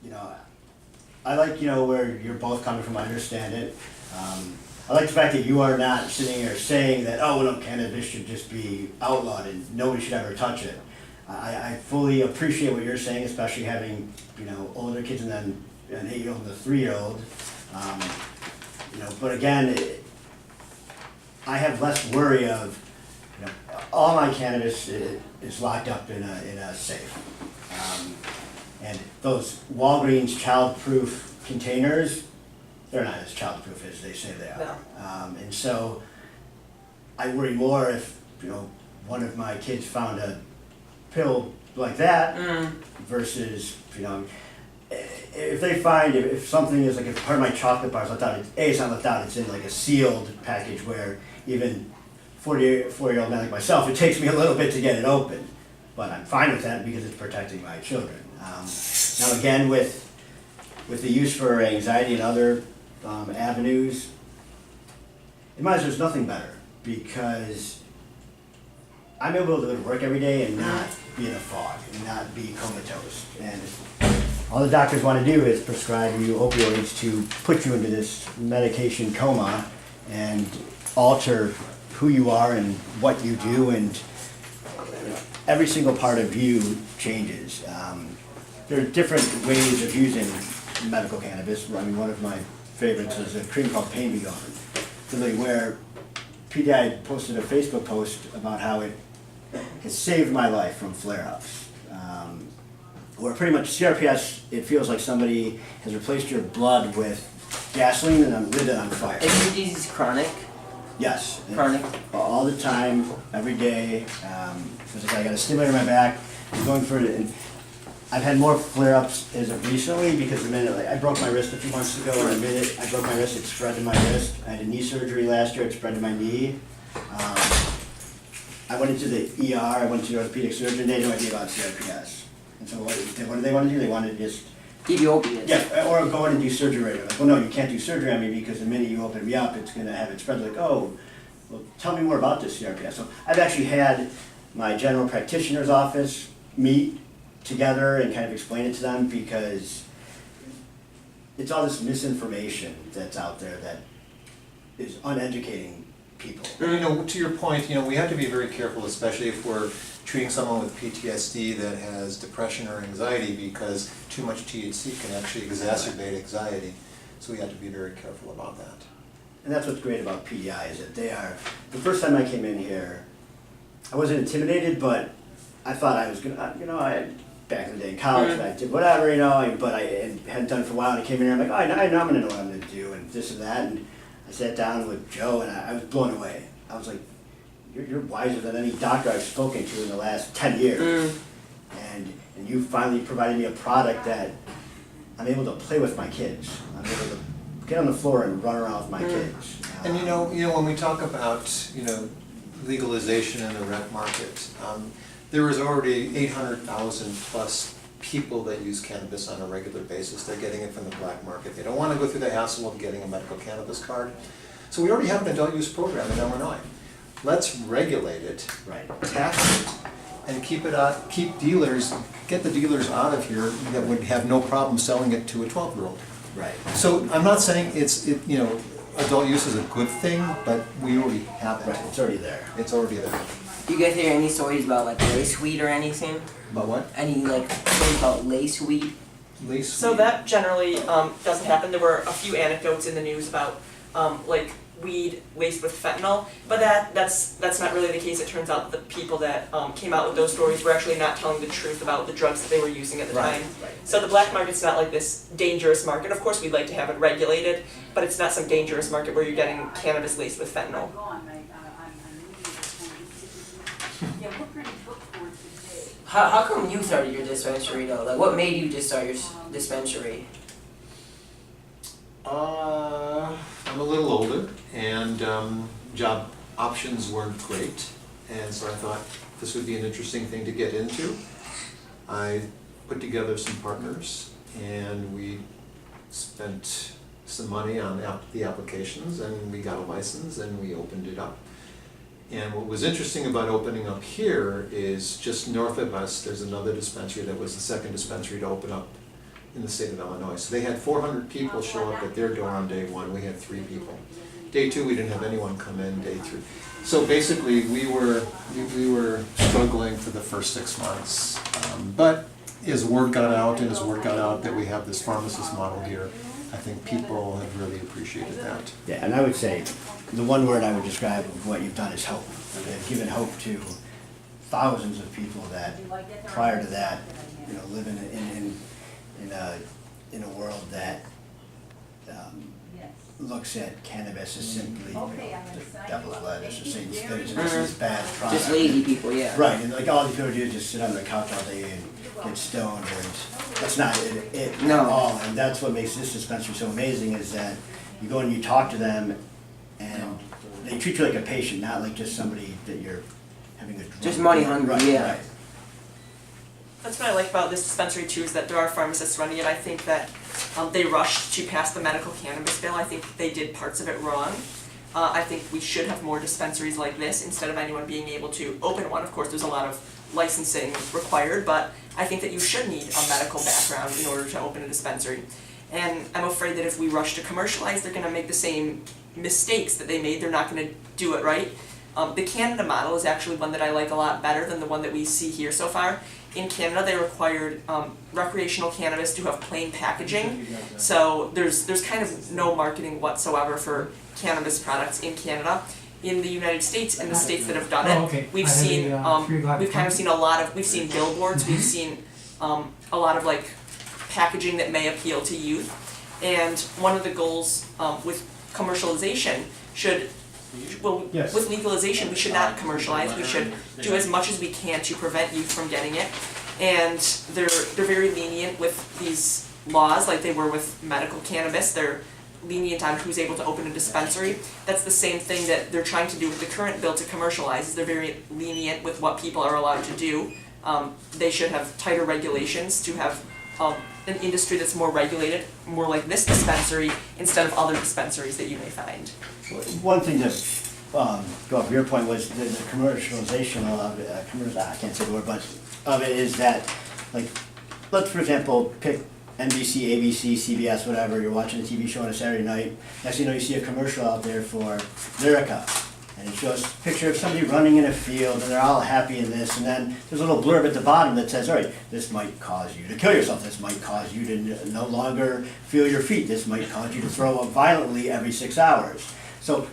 you know, I like, you know, where you're both coming from, I understand it. I like the fact that you are not sitting here saying that, oh, well, no, cannabis should just be outlawed and nobody should ever touch it. I fully appreciate what you're saying, especially having, you know, older kids and then an 8-year-old and a 3-year-old. You know, but again, I have less worry of, you know, all my cannabis is locked up in a safe. And those Walgreens child-proof containers, they're not as child-proof as they say they are. No. And so I worry more if, you know, one of my kids found a pill like that versus, you know, if they find, if something is like, if part of my chocolate bar is left out, it's not left out, it's in like a sealed package where even 4-year-old man like myself, it takes me a little bit to get it open. But I'm fine with that because it's protecting my children. Now again, with the use for anxiety and other avenues, in my eyes, there's nothing better because I'm able to go to work every day and not be in a fog and not be comatose. And all the doctors want to do is prescribe you opioids to put you into this medication coma and alter who you are and what you do, and every single part of you changes. There are different ways of using medical cannabis. I mean, one of my favorites is a cream called Pain Be Gone. Really, where PDI posted a Facebook post about how it has saved my life from flare-ups. Where pretty much CRPS, it feels like somebody has replaced your blood with gasoline and lit it on fire. And your disease is chronic? Yes. Chronic? All the time, every day. It's like I got a stimulator in my back. I'm going for it. And I've had more flare-ups as of recently because the minute, like, I broke my wrist a few months ago, and the minute I broke my wrist, it spread to my wrist. I had a knee surgery last year, it spread to my knee. I went into the ER, I went to the orthopedic surgeon, they had no idea about CRPS. And so what do they want to do? They want to just Give you opiates. yeah, or go in and do surgery right away. Like, well, no, you can't do surgery on me because the minute you open me up, it's going to have it spread. Like, oh, well, tell me more about this CRPS. So I've actually had my general practitioner's office meet together and kind of explain it to them because it's all this misinformation that's out there that is uneducating people. You know, to your point, you know, we have to be very careful, especially if we're treating someone with PTSD that has depression or anxiety, because too much THC can actually exacerbate anxiety. So we have to be very careful about that. And that's what's great about PDI is that they are, the first time I came in here, I wasn't intimidated, but I thought I was gonna, you know, back in the day in college, I did whatever, you know, but I hadn't done it for a while, and I came in here, I'm like, oh, I know I'm gonna know what I'm gonna do, and this and that, and I sat down with Joe, and I was blown away. I was like, you're wiser than any doctor I've spoken to in the last 10 years. And you finally provided me a product that I'm able to play with my kids. I'm able to get on the floor and run around with my kids. And you know, when we talk about, you know, legalization in the rec market, there is already 800,000 plus people that use cannabis on a regular basis. They're getting it from the black market. They don't want to go through the hassle of getting a medical cannabis card. So we already have an adult use program in Illinois. Let's regulate it, Right. tax it, and keep it out, get the dealers out of here that would have no problem selling it to a 12-year-old. Right. So I'm not saying you know, adult use is a good thing, but we already have it. Right, it's already there. It's already there. Do you guys hear any stories about like lace weed or anything? About what? Any like stories about lace weed? Lace So weed? that generally doesn't happen. There were a few anecdotes in the news about like weed laced with fentanyl, but that's not really the case. It turns out the people that came out with those stories were actually not telling the truth about the drugs that they were using at the time. Right. So the black market's not like this dangerous market. Of course, we'd like to have it regulated, but it's not some dangerous market where you're getting cannabis laced with fentanyl. How come you started your dispensary though? Like what made you just start your dispensary? I'm a little older, and job options weren't great, and so I thought this would be an interesting thing to get into. I put together some partners, and we spent some money on the applications, and we got a license, and we opened it up. And what was interesting about opening up here is just north of us, there's another dispensary that was the second dispensary to open up in the state of Illinois. So they had 400 people show up at their door on day one. We had 3 people. Day 2, we didn't have anyone come in. Day 3. So basically, we were struggling for the first 6 months. But as word got out, that we have this pharmacist model here, I think people have really appreciated that. Yeah, and I would say, the one word I would describe of what you've done is hope. You've given hope to thousands of people that prior to that, you know, live in a world that looks at cannabis as simply, you know, the devil's lettuce, or saying this is bad product. Just lazy people, yeah. Right, and like all these people do is just sit on their couch all day and get stoned, and that's not it No. at all. And that's what makes this dispensary so amazing, is that you go and you talk to them, and they treat you like a patient, not like just somebody that you're having a drug. Just money hungry, Right, yeah. right. That's what I like about this dispensary too, is that there are pharmacists running it. I think that they rushed to pass the medical cannabis bill. I think they did parts of it wrong. I think we should have more dispensaries like this instead of anyone being able to open one. Of course, there's a lot of licensing required, but I think that you should need a medical background in order to open a dispensary. And I'm afraid that if we rush to commercialize, they're going to make the same mistakes that they made. They're not going to do it right. The Canada model is actually one that I like a lot better than the one that we see here so far. In Canada, they required recreational cannabis to have plain packaging, so there's kind of no marketing whatsoever for cannabis products in Canada. In the United States, in the states that have done it, we've seen we've seen billboards, we've seen a lot of like packaging that may appeal to youth, and one of the goals with commercialization with legalization, we should not commercialize. We should do as much as we can to prevent youth from getting it. And they're very lenient with these laws, like they were with medical cannabis. They're lenient on who's able to open a dispensary. That's the same thing that they're trying to do with the current bill to commercialize. Is they're very lenient with what people are allowed to do. They should have tighter regulations to have an industry that's more regulated, more like this dispensary, instead of other dispensaries that you may find. One thing to go off your point was the commercialization of I can't say the word, but of it is that, like, let's for example pick NBC, ABC, CBS, whatever. You're watching a TV show on a Saturday night. Next thing you know, you see a commercial out there for Lyrica, and it shows a picture of somebody running in a field, and they're all happy in this, and then there's a little blurb at the bottom that says, all right, this might cause you to kill yourself, this might cause you to no longer feel your feet, this might cause you to throw up violently every 6 hours. So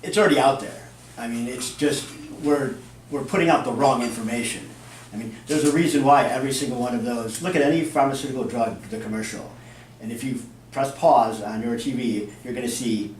it's already out there. I mean, it's just, we're putting out the wrong information. I mean, there's a reason why every single one of those, look at any pharmaceutical drug, the commercial, and if you press pause on your TV, you're gonna see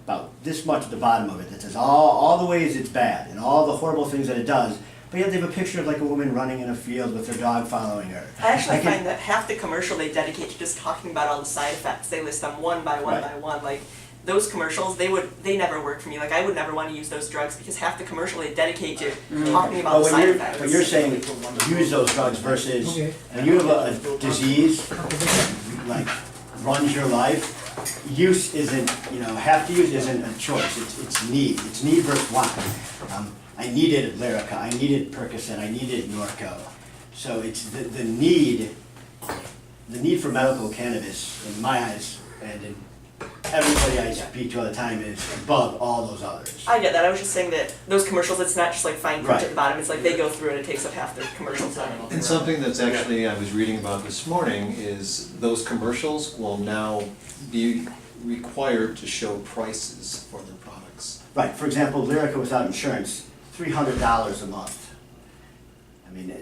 about this much at the bottom of it that says all the ways it's bad and all the horrible things that it does, but yet they have a picture of like a woman running in a field with her dog following her. I actually find that half the commercial they dedicate to just talking about all the side effects. They list them one by one by one. Like those commercials, they never work for me. Like I would never want to use those drugs because half the commercial they dedicate to talking about the side effects. But you're saying use those drugs versus when you have a disease like runs your life. Use isn't, have to use isn't a choice, it's need. It's need versus want. I needed Lyrica, I needed Percocet, I needed Norco. So it's the need for medical cannabis, in my eyes, and in everybody I speak to all the time, is above all those others. I get that. I was just saying that those commercials, it's not just like fine print Right. at the bottom. It's like they go through it. It takes up half the commercial time. And something that's actually I was reading about this morning is those commercials will now be required to show prices for their products. Right, for example, Lyrica without insurance, $300 a month. I mean,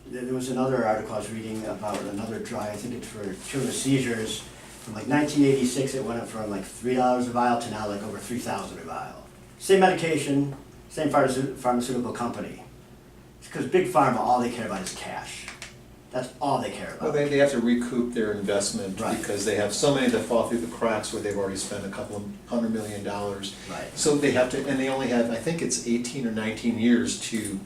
there was another article I was reading about another drug, I think it's for children's seizures. From like 1986, it went up from like $3 a vial to now like over $3,000 a vial. Same medication, same pharmaceutical company. It's because Big Pharma, all they care about is cash. That's all they care Well, about. they have to recoup their investment Right. because they have so many that fall through the cracks where they've already spent a couple of $100 million. Right. So they have to, and they only have, I think it's 18 or 19 years to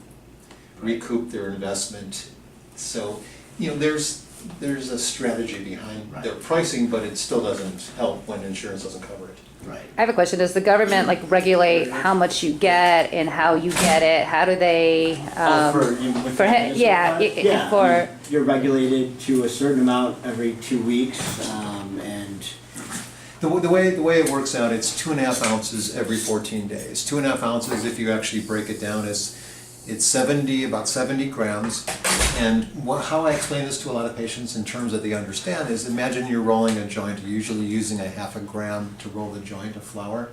recoup their investment. So, there's there's a strategy behind Right. their pricing, but it still doesn't help when insurance doesn't cover it. Right. I have a question. Does the government like regulate how much you get and how you get it? How do they? With for cannabis yeah, supply? yeah, for- you're regulated to a certain amount every 2 weeks, and The way it works out, it's 2.5 ounces every 14 days. 2.5 ounces, if you actually break it down, it's about 70 grams. And how I explain this to a lot of patients in terms that they understand is, imagine you're rolling a joint, you're usually using a 0.5 gram to roll the joint of flower.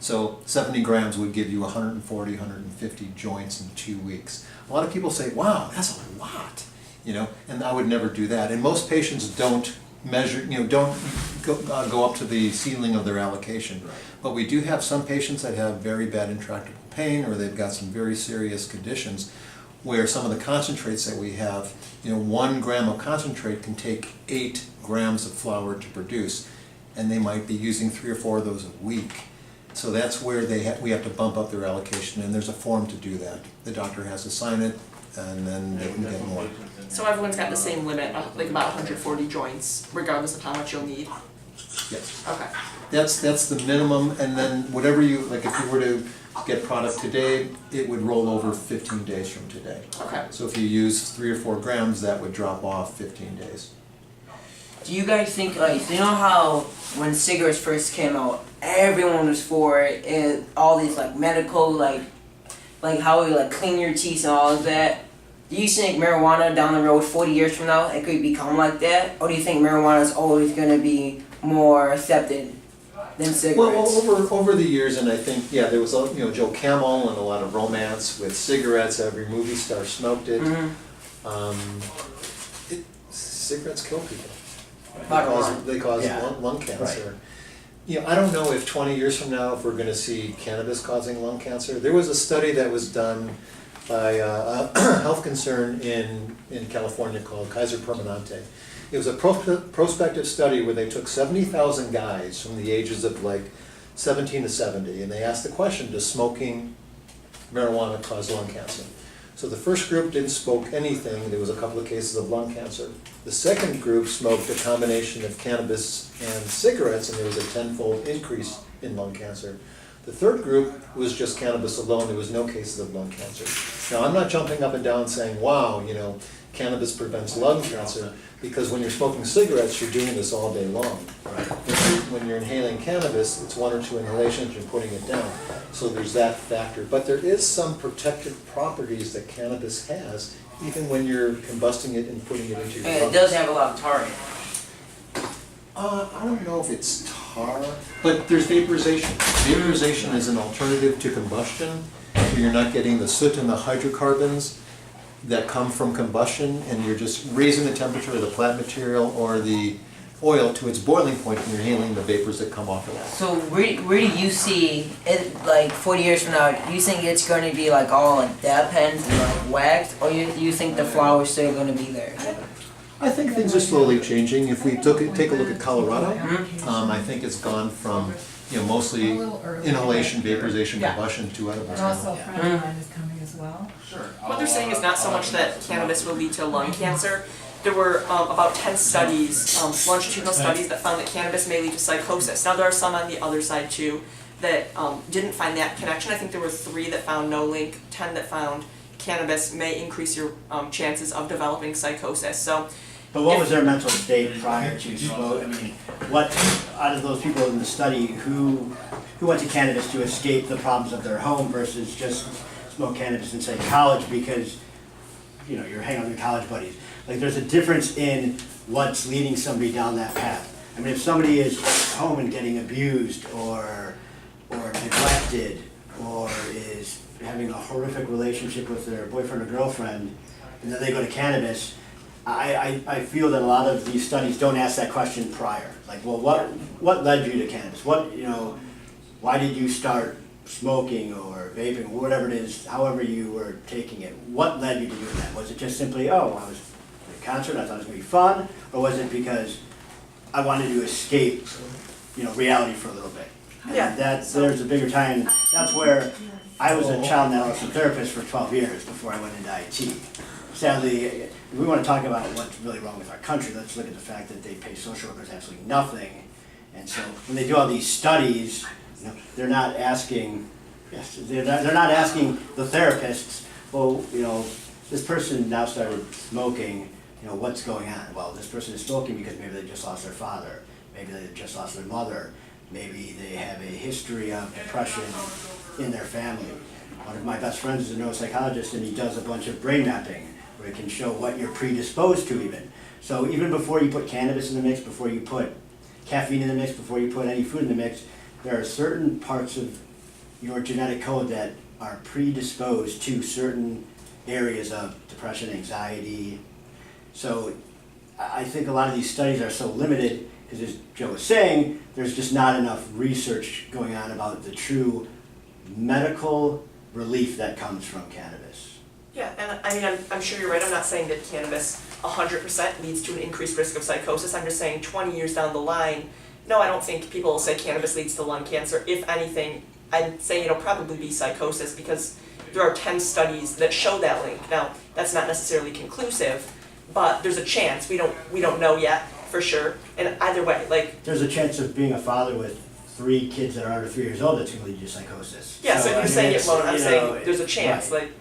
So 70 grams would give you 140, 150 joints in 2 weeks. A lot of people say, wow, that's a lot, and I would never do that. And most patients don't measure, don't go up to the ceiling of their allocation. Right. But we do have some patients that have very bad intractable pain, or they've got some very serious conditions where some of the concentrates that we have, 1 gram of concentrate can take 8 grams of flower to produce, and they might be using 3 or 4 of those a week. So that's where we have to bump up their allocation, and there's a form to do that. The doctor has to sign it, and then they can get more. So everyone's got the same limit, like about 140 joints, regardless of how much you'll need? Yes. Okay. That's the minimum, and then whatever if you were to get product today, it would roll over 15 days from today. Okay. So if you use 3 or 4 grams, that would drop off 15 days. Do you guys think, you know how when cigarettes first came out, everyone was for it, and all these medical, like how you clean your teeth and all of that? Do you think marijuana down the road, 40 years from now, it could become like that? Or do you think marijuana is always going to be more accepted than cigarettes? Well, over the years, and I think, there was, Joe Camel and a lot of romance with cigarettes. Every movie star smoked it. Mm-hmm. Cigarettes kill people. Bottom They cause Yeah. lung cancer. I don't know if 20 years from now, if we're going to see cannabis causing lung cancer. There was a study that was done by a health concern in California called Kaiser Permanente. It was a prospective study where they took 70,000 guys from the ages of 17 to 70, and they asked the question, does smoking marijuana cause lung cancer? So the first group didn't smoke anything. There was a couple of cases of lung cancer. The second group smoked a combination of cannabis and cigarettes, and there was a 10-fold increase in lung cancer. The third group was just cannabis alone. There was no cases of lung cancer. Now, I'm not jumping up and down saying, wow, cannabis prevents lung cancer, because when you're smoking cigarettes, you're doing this all day long. right. When you're inhaling cannabis, it's 1 or 2 inhalations, you're putting it down. So there's that factor. But there is some protective properties that cannabis has, even when you're combusting it and putting it into your And lungs. it does have a lot of tar in it. I don't know if it's tar, but there's vaporization. Vaporization is an alternative to combustion. You're not getting the soot and the hydrocarbons that come from combustion, and you're just raising the temperature of the plant material or the oil to its boiling point, and you're inhaling the vapors that come off of that. So where do you see it 40 years from now? Do you think it's going to be all dab pens and waxed, or you think the flower is still going to be there? I think things are slowly changing. If we take a look at Colorado, I think it's gone from mostly inhalation, vaporization, Yeah. combustion to edibles And also, a now. friend of mine is coming as well. What they're saying is not so much that cannabis will lead to lung cancer. There were about 10 studies, longitudinal studies, that found that cannabis may lead to psychosis. Now, there are some on the other side too that didn't find that connection. I think there were 3 that found no link, 10 that found cannabis may increase your chances of developing psychosis. So, But what was their mental state prior to smoke? I mean, what, out of those people in the study, who went to cannabis to escape the problems of their home versus just smoke cannabis in, say, college because, you're hanging out with your college buddies? There's a difference in what's leading somebody down that path. I mean, if somebody is home and getting abused or neglected or is having a horrific relationship with their boyfriend or girlfriend, and then they go to cannabis, I feel that a lot of these studies don't ask that question prior. What led you to cannabis? Why did you start smoking or vaping or whatever it is, however you were taking it? What led you to doing that? Was it just simply, I was at a concert, I thought it was going to be fun? Or was it because I wanted to escape, reality for a little bit? Yeah. There's a bigger tie, that's where I was a child and adolescent therapist for 12 years before I went into IT. sadly, if we want to talk about what's really wrong with our country, let's look at the fact that they pay social workers absolutely nothing. And so when they do all these studies, they're not asking, they're not asking the therapists, well, this person now started smoking, what's going on? Well, this person is smoking because maybe they just lost their father, maybe they just lost their mother, maybe they have a history of depression in their family. One of my best friends is a neuropsychologist, and he does a bunch of brain mapping where it can show what you're predisposed to even. So even before you put cannabis in the mix, before you put caffeine in the mix, before you put any food in the mix, there are certain parts of your genetic code that are predisposed to certain areas of depression, anxiety. So I think a lot of these studies are so limited because, as Joe was saying, there's just not enough research going on about the true medical relief that comes from cannabis. Yeah, and I mean, I'm sure you're right. I'm not saying that cannabis 100% leads to an increased risk of psychosis. I'm just saying 20 years down the line, no, I don't think people will say cannabis leads to lung cancer. If anything, I'd say it'll probably be psychosis because there are 10 studies that show that link. Now, that's not necessarily conclusive, but there's a chance. We don't know yet for sure. And either way, like, There's a chance of being a father with 3 kids that are under 3 years old that's going to lead you to psychosis. yeah, so if I you're mean, saying it it's, won't, I'm you know, saying there's a chance, right. like,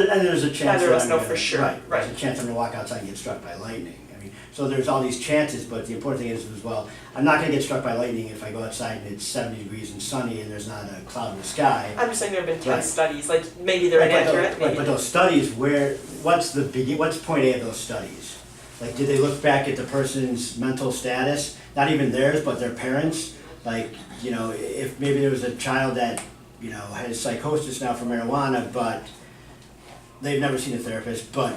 And there's a chance Neither of that us I'm know gonna- for sure, Right, right. there's a chance I'm gonna walk outside and get struck by lightning. I mean, so there's all these chances, but the important thing is as well, I'm not gonna get struck by lightning if I go outside and it's 70 degrees and sunny and there's not a cloud in the sky. I'm just saying there have been 10 Right. studies, like, maybe they're Right, inaccurate, maybe. but those studies, what's point A of those studies? Like, did they look back at the person's mental status, not even theirs, but their parents? Like, if maybe there was a child that, has psychosis now from marijuana, but they've never seen a therapist, but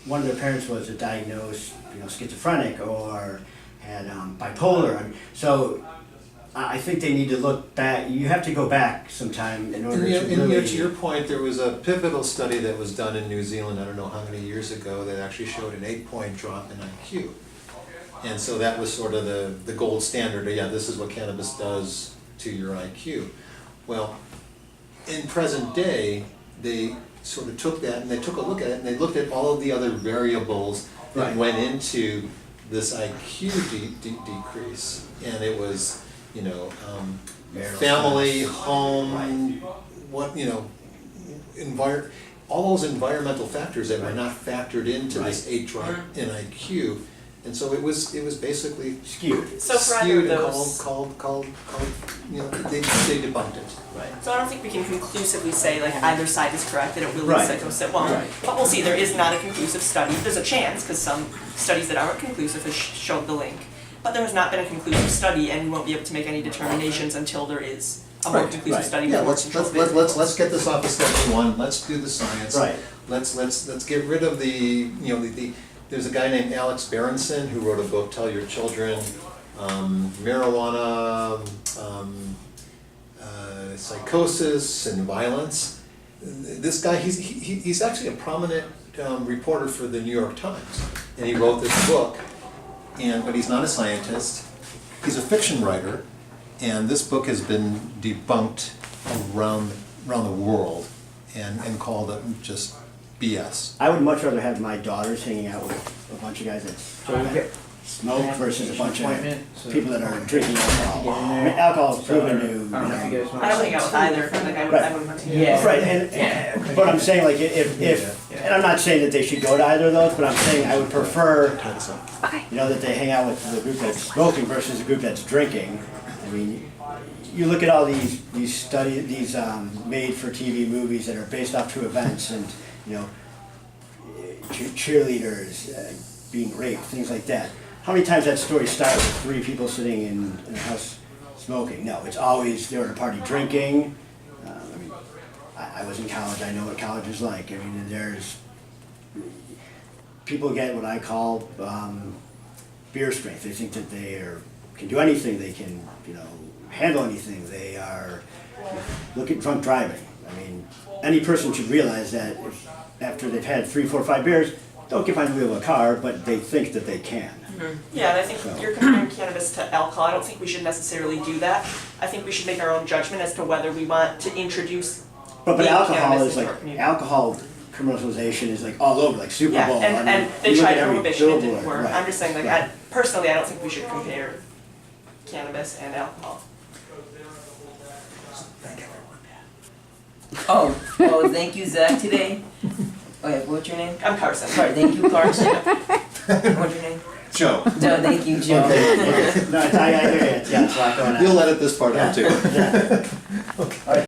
one of their parents was a diagnosed, schizophrenic or had bipolar. So I think they need to look back. You have to go back sometime in order to really. To your point, there was a pivotal study that was done in New Zealand, I don't know how many years ago, that actually showed an 8-point drop in IQ. And so that was sort of the gold standard, this is what cannabis does to your IQ. Well, in present day, they sort of took that and they took a look at it and they looked at all of the other variables that Right. went into this IQ decrease. And it was, Marital family, status. home, all those environmental factors that were not factored into this 8 drop in IQ. And so it was basically Skewed. So for either skewed of and those, called, they debunked it. Right. so I don't think we can conclusively say like either side is correct, that it will lead Right. to psychosis, it won't. Right. But we'll see, there is not a conclusive study. There's a chance, because some studies that aren't conclusive have showed the link. But there has not been a conclusive study, and we won't be able to make any determinations until there is a more Right, conclusive right. study. Yeah, before let's controlled business. let's get this off of step 1, let's do the science. Right. Let's get rid of the there's a guy named Alex Berenson who wrote a book, Tell Your Children, Marijuana, Psychosis and Violence. This guy, he's actually a prominent reporter for the New York Times, and he wrote this book, but he's not a scientist, he's a fiction writer, and this book has been debunked around the world and called it just BS. I would much rather have my daughters hanging out with a bunch of guys that smoke versus a bunch of people that are drinking alcohol. I mean, alcohol is proven to, I don't hang out with either, like I wouldn't want to. Yeah. Right, but I'm saying like if, and I'm not saying that they should go to either of those, but I'm saying I would prefer, that they hang out with the group that's smoking versus the group that's drinking. I mean, you look at all these made for TV movies that are based off true events and, cheerleaders being raped, things like that. How many times that story starts with 3 people sitting in a house smoking? No, it's always they were at a party drinking. I was in college, I know what college is like. I mean, people get what I call beer strength. They think that can do anything, they can, handle anything. They are, look at drunk driving. I mean, any person should realize that if, after they've had 3, 4, 5 beers, don't get behind the wheel of a car, but they think that they can. Yeah, and I think you're comparing cannabis to alcohol. I don't think we should necessarily do that. I think we should make our own judgment as to whether we want to introduce But legal alcohol cannabis is into our like, community. alcohol commercialization is like all over, like Super Yeah, Bowl. I mean, and they you look tried at every prohibition, it didn't billboard, work. right. I'm just saying, like, Right. personally, I don't think we should compare cannabis and alcohol. Oh, well, thank you, Zach, today. Oh yeah, what's your name? I'm Carson. Sorry, thank you, Carson. What's your name? Joe, No, thank you, Joe. Okay, okay. No, I hear you, yeah, it's a lot going on. you'll edit this part out too. Yeah. All right.